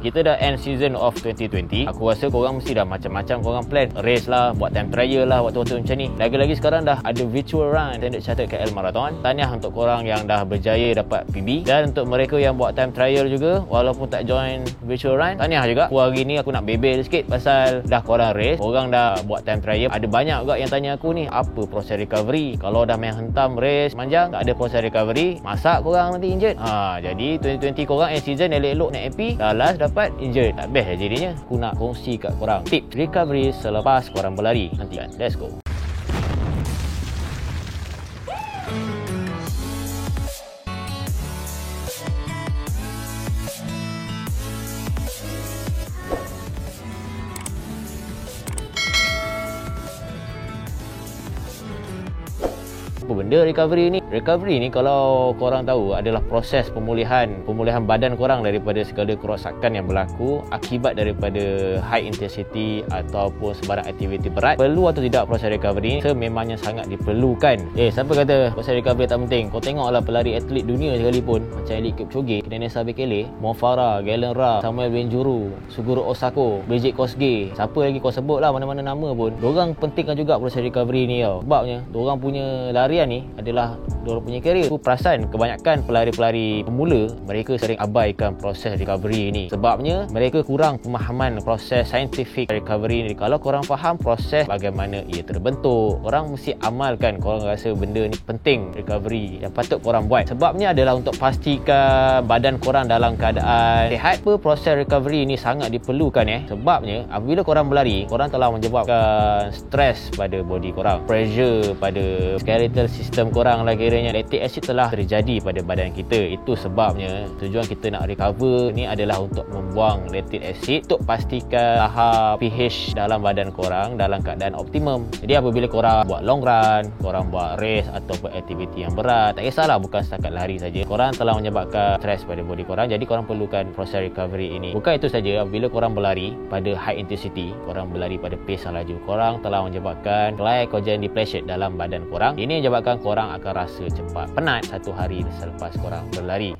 kita dah end season of 2020. Aku rasa korang mesti dah macam-macam korang plan. Race lah, buat time trial lah, waktu-waktu macam ni. Lagi-lagi sekarang dah ada virtual run Standard Chartered KL Marathon. Tahniah untuk korang yang dah berjaya dapat PB. Dan untuk mereka yang buat time trial juga, walaupun tak join virtual run, tahniah juga. Hari ni aku nak bebel sikit pasal dah korang race, korang dah buat time trial. Ada banyak juga yang tanya aku ni, apa proses recovery? Kalau dah main hentam race panjang, tak ada proses recovery, masak korang nanti injured. Jadi 2020 korang end season elok-elok naik MP, dah last dapat injured. Tak best jadinya. Aku nak kongsi kat korang tips recovery selepas korang berlari. Nanti kan, let's go. Apa benda recovery ni? Recovery ni kalau korang tahu adalah proses pemulihan badan korang daripada segala kerosakan yang berlaku akibat daripada high intensity ataupun sebarang aktiviti berat. Perlu atau tidak proses recovery ni? Sememangnya sangat diperlukan. Siapa kata proses recovery tak penting? Kau tengoklah pelari atlet dunia sekalipun, macam Eliud Kipchoge, Kenenisa Bekele, Mo Farah, Galen Rupp, Samuel Benjuru, Suguru Osako, Bridget Kosgei, siapa lagi kau sebut lah, mana-mana nama pun, diorang pentingkan juga proses recovery ni tau. Sebabnya diorang punya larian ni adalah diorang punya career. Aku perasan kebanyakan pelari-pelari pemula, mereka sering abaikan proses recovery ni. Sebabnya mereka kurang pemahaman proses scientific recovery ni. Kalau korang faham proses bagaimana ia terbentuk, korang mesti amalkan. Korang rasa benda ni penting, recovery yang patut korang buat. Sebabnya adalah untuk pastikan badan korang dalam keadaan sihat. Proses recovery ni sangat diperlukan Sebabnya apabila korang berlari, korang telah menyebabkan stres pada body korang, pressure pada skeletal sistem korang lah kiranya. Lactic acid telah terjadi pada badan kita. Itu sebabnya tujuan kita nak recover ni adalah untuk membuang lactic acid untuk pastikan tahap pH dalam badan korang dalam keadaan optimum. Jadi apabila korang buat long run, korang buat race ataupun aktiviti yang berat, tak kisahlah, bukan setakat lari saja, korang telah menyebabkan stres pada body korang. Jadi korang perlukan proses recovery ini. Bukan itu saja, apabila korang berlari pada high intensity, korang berlari pada pace yang laju, korang telah menyebabkan glycogen depletion dalam badan korang. Ini menyebabkan korang akan rasa cepat penat satu hari selepas korang berlari.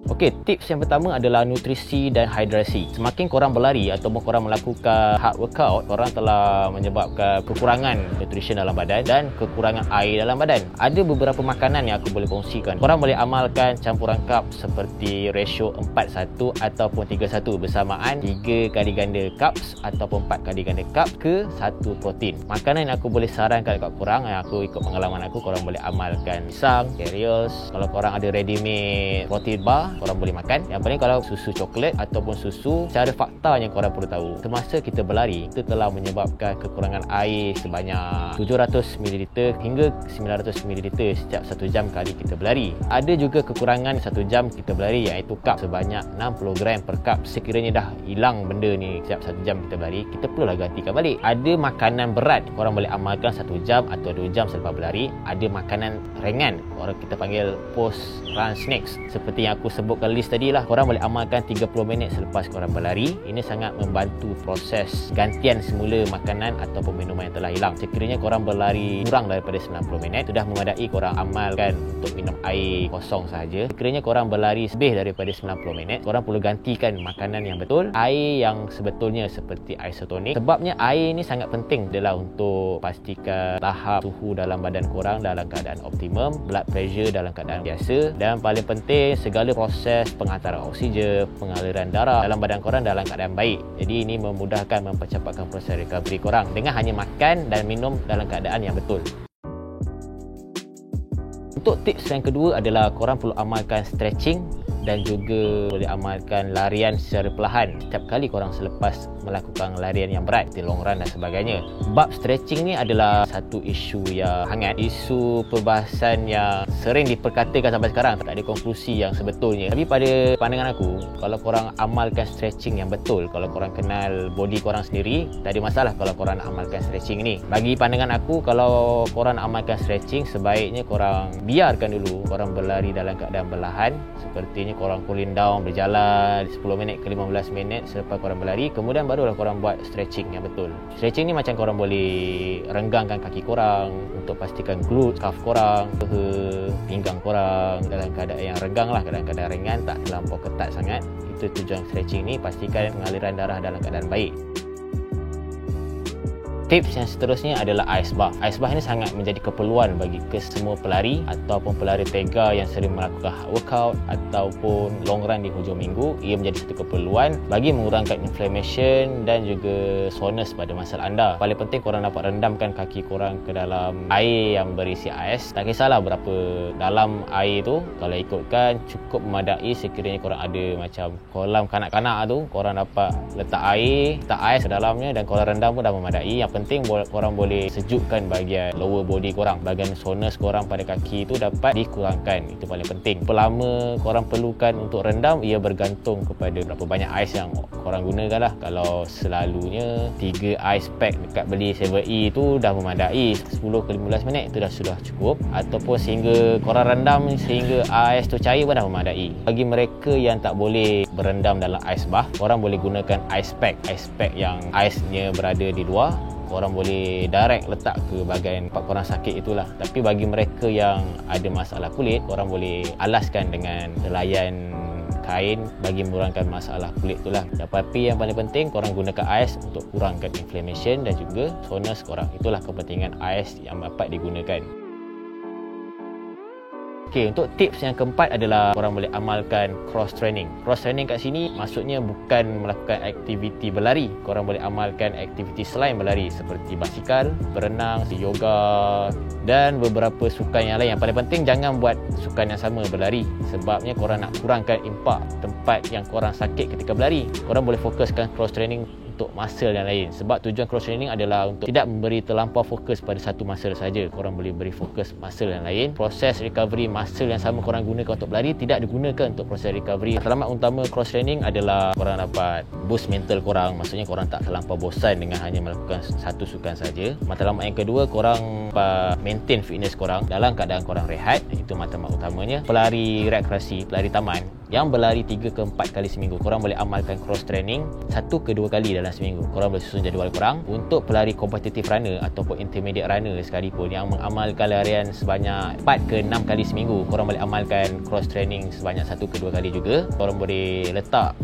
Okey, tips yang pertama adalah nutrisi dan hidrasi. Semakin korang berlari ataupun korang melakukan hard workout, korang telah menyebabkan kekurangan nutrisi dalam badan dan kekurangan air dalam badan. Ada beberapa makanan yang aku boleh kongsikan. Korang boleh amalkan campuran cup seperti ratio 4:1 ataupun 3:1 bersamaan 3 kali ganda carbs ataupun 4 kali ganda carb ke 1 protein. Makanan yang aku boleh sarankan dekat korang, yang aku ikut pengalaman aku, korang boleh amalkan pisang, cereals. Kalau korang ada ready made protein bar, korang boleh makan. Yang paling kalau susu coklat ataupun susu, secara fakta yang korang perlu tahu, semasa kita berlari, kita telah menyebabkan kekurangan air sebanyak 700ml hingga 900ml setiap 1 jam kali kita berlari. Ada juga kekurangan 1 jam kita berlari, iaitu carb sebanyak 60 gram per carb. Sekiranya dah hilang benda ni setiap 1 jam kita berlari, kita perlulah gantikan balik. Ada makanan berat, korang boleh amalkan 1 jam atau 2 jam selepas berlari. Ada makanan ringan, orang kita panggil post run snacks, seperti yang aku sebutkan list tadi lah. Korang boleh amalkan 30 minit selepas korang berlari. Ini sangat membantu proses gantian semula makanan ataupun minuman yang telah hilang. Sekiranya korang berlari kurang daripada 90 minit, sudah memadai korang amalkan untuk minum air kosong sahaja. Sekiranya korang berlari lebih daripada 90 minit, korang perlu gantikan makanan yang betul, air yang sebetulnya seperti isotonik. Sebabnya air ni sangat penting adalah untuk pastikan tahap suhu dalam badan korang dalam keadaan optimum, blood pressure dalam keadaan biasa, dan paling penting segala proses penghantaran oksigen, pengaliran darah dalam badan korang dalam keadaan baik. Jadi ini memudahkan mempercepatkan proses recovery korang dengan hanya makan dan minum dalam keadaan yang betul. Untuk tips yang kedua adalah korang perlu amalkan stretching dan juga boleh amalkan larian secara perlahan setiap kali korang selepas melakukan larian yang berat, di long run dan sebagainya. Bab stretching ni adalah satu isu yang hangat, isu perbahasan yang sering diperkatakan sampai sekarang, tak ada konklusi yang sebetulnya. Tapi pada pandangan aku, kalau korang amalkan stretching yang betul, kalau korang kenal body korang sendiri, tak ada masalah kalau korang amalkan stretching ni. Bagi pandangan aku, kalau korang amalkan stretching, sebaiknya korang biarkan dulu korang berlari dalam keadaan perlahan. Sepertinya korang cooling down, berjalan 10 minit ke 15 minit selepas korang berlari. Kemudian barulah korang buat stretching yang betul. Stretching ni macam korang boleh renggangkan kaki korang untuk pastikan glute, calf korang, pinggang korang dalam keadaan yang renggang lah, dalam keadaan ringan, tak terlampau ketat sangat. Itu tujuan stretching ni, pastikan pengaliran darah dalam keadaan baik. Tips yang seterusnya adalah ice bath. Ice bath ini sangat menjadi keperluan bagi semua pelari ataupun pelari tega yang sering melakukan hard workout ataupun long run di hujung minggu. Ia menjadi satu keperluan bagi mengurangkan inflammation dan juga soreness pada masal anda. Paling penting korang dapat rendamkan kaki korang ke dalam air yang berisi ais. Tak kisahlah berapa dalam air tu, kalau ikutkan cukup memadai. Sekiranya korang ada macam kolam kanak-kanak tu, korang dapat letak air, letak ais ke dalamnya dan korang rendam pun dah memadai. Yang penting korang boleh sejukkan bahagian lower body korang, bahagian soreness korang pada kaki itu dapat dikurangkan. Itu paling penting. Berapa lama korang perlukan untuk rendam, ia bergantung kepada berapa banyak ais yang korang gunakan lah. Kalau selalunya 3 ice pack dekat beli 7E itu dah memadai, 10 ke 15 minit itu dah sudah cukup, ataupun sehingga korang rendam sehingga ais tu cair pun dah memadai. Bagi mereka yang tak boleh berendam dalam ice bath, korang boleh gunakan ice pack yang aisnya berada di luar. Korang boleh direct letak ke bahagian tempat korang sakit itulah. Tapi bagi mereka yang ada masalah kulit, korang boleh alaskan dengan helaian kain bagi mengurangkan masalah kulit itulah. Tapi yang paling penting, korang gunakan ais untuk kurangkan inflammation dan juga soreness korang. Itulah kepentingan ais yang dapat digunakan. Okey, untuk tips yang keempat adalah korang boleh amalkan cross training. Cross training kat sini maksudnya bukan melakukan aktiviti berlari. Korang boleh amalkan aktiviti selain berlari seperti basikal, berenang, yoga dan beberapa sukan yang lain. Yang paling penting, jangan buat sukan yang sama berlari, sebabnya korang nak kurangkan impak tempat yang korang sakit ketika berlari. Korang boleh fokuskan cross training untuk muscle yang lain, sebab tujuan cross training adalah untuk tidak memberi terlampau fokus pada satu muscle saja. Korang boleh beri fokus muscle yang lain. Proses recovery muscle yang sama korang gunakan untuk berlari tidak digunakan untuk proses recovery. Matlamat utama cross training adalah korang dapat boost mental korang, maksudnya korang tak terlampau bosan dengan hanya melakukan satu sukan saja. Matlamat yang kedua, korang maintain fitness korang dalam keadaan korang rehat. Itu matlamat utamanya. Pelari rekreasi, pelari taman yang berlari 3 ke 4 kali seminggu, korang boleh amalkan cross training 1 ke 2 kali dalam seminggu. Korang boleh susun jadual korang. Untuk pelari competitive runner ataupun intermediate runner sekalipun yang mengamalkan larian sebanyak 4 ke 6 kali seminggu, korang boleh amalkan cross training sebanyak 1 ke 2 kali juga. Korang boleh letak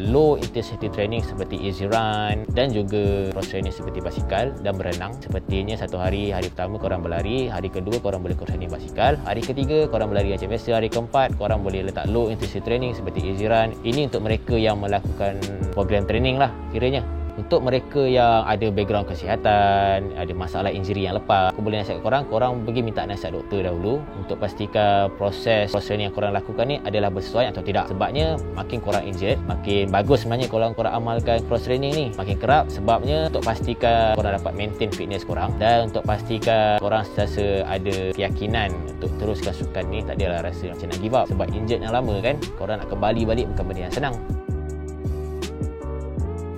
low intensity training seperti easy run dan juga cross training seperti basikal dan berenang. Sepertinya satu hari pertama korang berlari, hari kedua korang boleh cross training basikal, hari ketiga korang berlari macam biasa, hari keempat korang boleh letak low intensity training seperti easy run. Ini untuk mereka yang melakukan program training lah kiranya. Untuk mereka yang ada background kesihatan, ada masalah injury yang lepas, aku boleh nasihat korang pergi minta nasihat doktor dahulu untuk pastikan proses training yang korang lakukan ni adalah bersesuaian atau tidak. Sebabnya makin korang injured, makin bagus sebenarnya korang amalkan cross training ni, makin kerap. Sebabnya untuk pastikan korang dapat maintain fitness korang dan untuk pastikan korang sentiasa ada keyakinan untuk teruskan sukan ni, tak adalah rasa macam nak give up. Sebab injured yang lama kan, korang nak kembali balik bukan benda yang senang.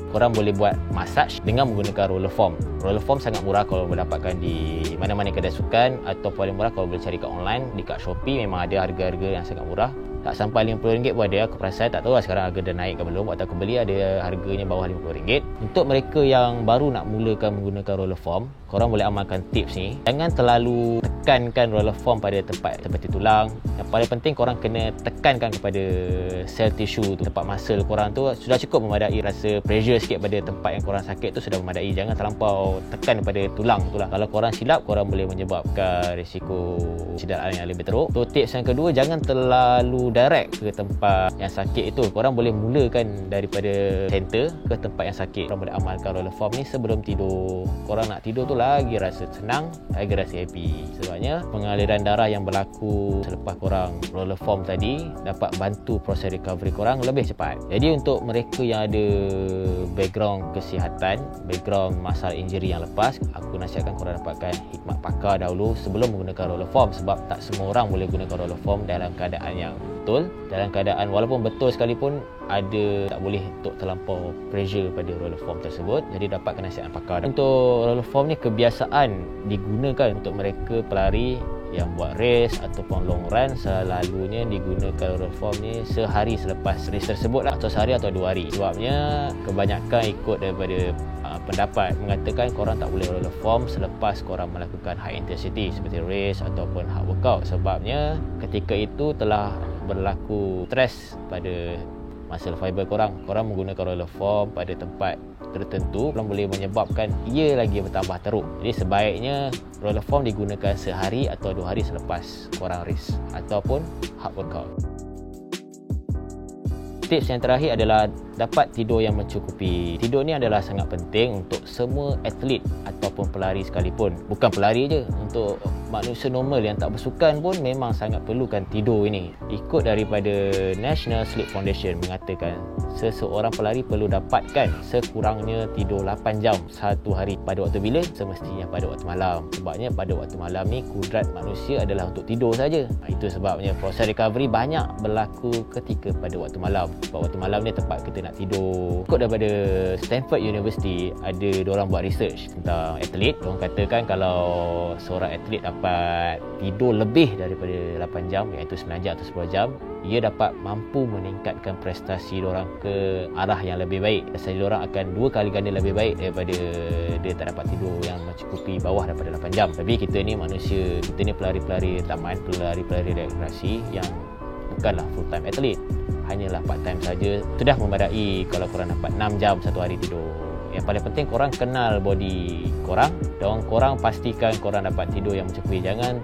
Korang boleh buat massage dengan menggunakan roller foam. Roller foam sangat murah kalau mendapatkan di mana-mana kedai sukan, atau paling murah kalau boleh cari kat online. Dekat Shopee memang ada harga-harga yang sangat murah. Tak sampai RM50 pun ada. Aku perasan, tak tahu lah sekarang harga dah naik ke belum. Waktu aku beli ada harganya bawah RM50. Untuk mereka yang baru nak mulakan menggunakan roller foam, korang boleh amalkan tips ni. Jangan terlalu tekankan roller foam pada tempat seperti tulang. Yang paling penting korang kena tekankan kepada sel tisu tu, tempat muscle korang tu sudah cukup memadai. Rasa pressure sikit pada tempat yang korang sakit tu sudah memadai. Jangan terlampau tekan pada tulang tu lah. Kalau korang silap, korang boleh menyebabkan risiko cederaan yang lebih teruk. So tips yang kedua, jangan terlalu direct ke tempat yang sakit itu. Korang boleh mulakan daripada center ke tempat yang sakit. Korang boleh amalkan roller foam ni sebelum tidur. Korang nak tidur tu lagi rasa senang, lagi rasa happy. Sebabnya pengaliran darah yang berlaku selepas korang roller foam tadi dapat bantu proses recovery korang lebih cepat. Jadi untuk mereka yang ada background kesihatan, background masalah injury yang lepas, aku nasihatkan korang dapatkan khidmat pakar dahulu sebelum menggunakan roller foam. Sebab tak semua orang boleh gunakan roller foam dalam keadaan yang betul. Dalam keadaan walaupun betul sekalipun, ada tak boleh untuk terlampau pressure pada roller foam tersebut. Jadi dapatkan nasihat pakar. Untuk roller foam ni kebiasaan digunakan untuk mereka pelari yang buat race ataupun long run selalunya digunakan oral form ni sehari selepas race tersebut lah, atau sehari atau 2 hari. Sebabnya kebanyakan ikut daripada pendapat mengatakan korang tak boleh oral form selepas korang melakukan high intensity seperti race ataupun hard workout. Sebabnya ketika itu telah berlaku stres pada muscle fiber korang menggunakan roller form pada tempat tertentu boleh menyebabkan ia lagi bertambah teruk. Jadi sebaiknya roller form digunakan sehari atau 2 hari selepas korang race ataupun hard workout. Tips yang terakhir adalah dapat tidur yang mencukupi. Tidur ni adalah sangat penting untuk semua atlet ataupun pelari sekalipun. Bukan pelari je, untuk manusia normal yang tak bersukan pun memang sangat perlukan tidur ini. Ikut daripada National Sleep Foundation mengatakan seseorang pelari perlu dapatkan sekurangnya tidur 8 jam satu hari. Pada waktu bila? Semestinya pada waktu malam. Sebabnya pada waktu malam ni kudrat manusia adalah untuk tidur saja. Itu sebabnya proses recovery banyak berlaku ketika pada waktu malam. Sebab waktu malam ni tempat kita nak tidur. Ikut daripada Stanford University, ada diorang buat research tentang atlet. Diorang katakan kalau seorang atlet dapat tidur lebih daripada 8 jam, iaitu 9 jam atau 10 jam, ia dapat mampu meningkatkan prestasi diorang ke arah yang lebih baik. Prestasi diorang akan 2 kali ganda lebih baik daripada dia tak dapat tidur yang mencukupi bawah daripada 8 jam. Tapi kita ni manusia, kita ni pelari-pelari taman, pelari-pelari rekreasi yang bukanlah full time atlet, hanyalah part time saja, sudah memadai kalau korang dapat 6 jam satu hari tidur. Yang paling penting korang kenal body korang dan korang pastikan korang dapat tidur yang mencukupi. Jangan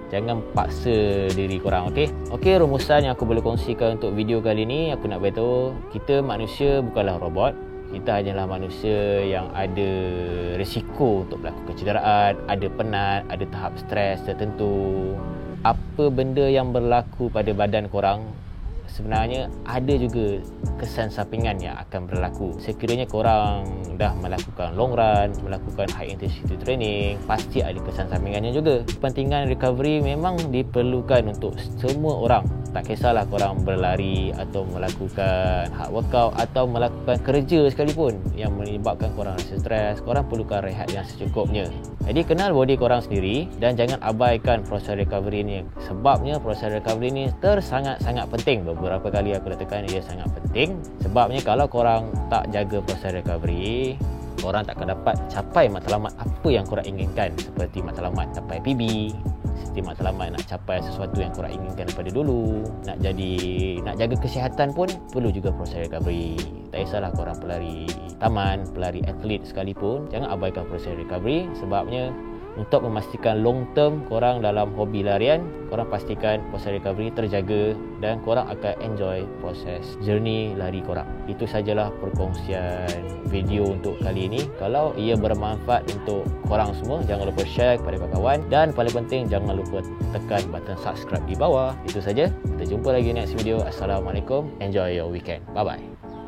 paksa diri korang. Okey, rumusan yang aku boleh kongsikan untuk video kali ni, aku nak beritahu kita manusia bukanlah robot. Kita hanyalah manusia yang ada risiko untuk melakukan kecederaan, ada penat, ada tahap stres tertentu. Apa benda yang berlaku pada badan korang, sebenarnya ada juga kesan sampingan yang akan berlaku. Sekiranya korang dah melakukan long run, melakukan high intensity training, pasti ada kesan sampingannya juga. Kepentingan recovery memang diperlukan untuk semua orang. Tak kisahlah korang berlari atau melakukan hard workout atau melakukan kerja sekalipun yang menyebabkan korang rasa stres, korang perlukan rehat yang secukupnya. Jadi kenal body korang sendiri dan jangan abaikan proses recovery ni. Sebabnya proses recovery ni sangat-sangat penting. Beberapa kali aku letakkan ia sangat penting. Sebabnya kalau korang tak jaga proses recovery, korang tak akan dapat capai matlamat apa yang korang inginkan. Seperti matlamat capai PB, seperti matlamat nak capai sesuatu yang korang inginkan daripada dulu. Nak jaga kesihatan pun perlu juga proses recovery. Tak kisahlah korang pelari taman, pelari atlet sekalipun, jangan abaikan proses recovery. Sebabnya untuk memastikan long term korang dalam hobi larian, korang pastikan proses recovery terjaga dan korang akan enjoy proses journey lari korang. Itu sajalah perkongsian video untuk kali ini. Kalau ia bermanfaat untuk korang semua, jangan lupa share kepada kawan-kawan dan paling penting jangan lupa tekan button subscribe di bawah. Itu saja. Kita jumpa lagi next video. Assalamualaikum. Enjoy your weekend. Bye bye.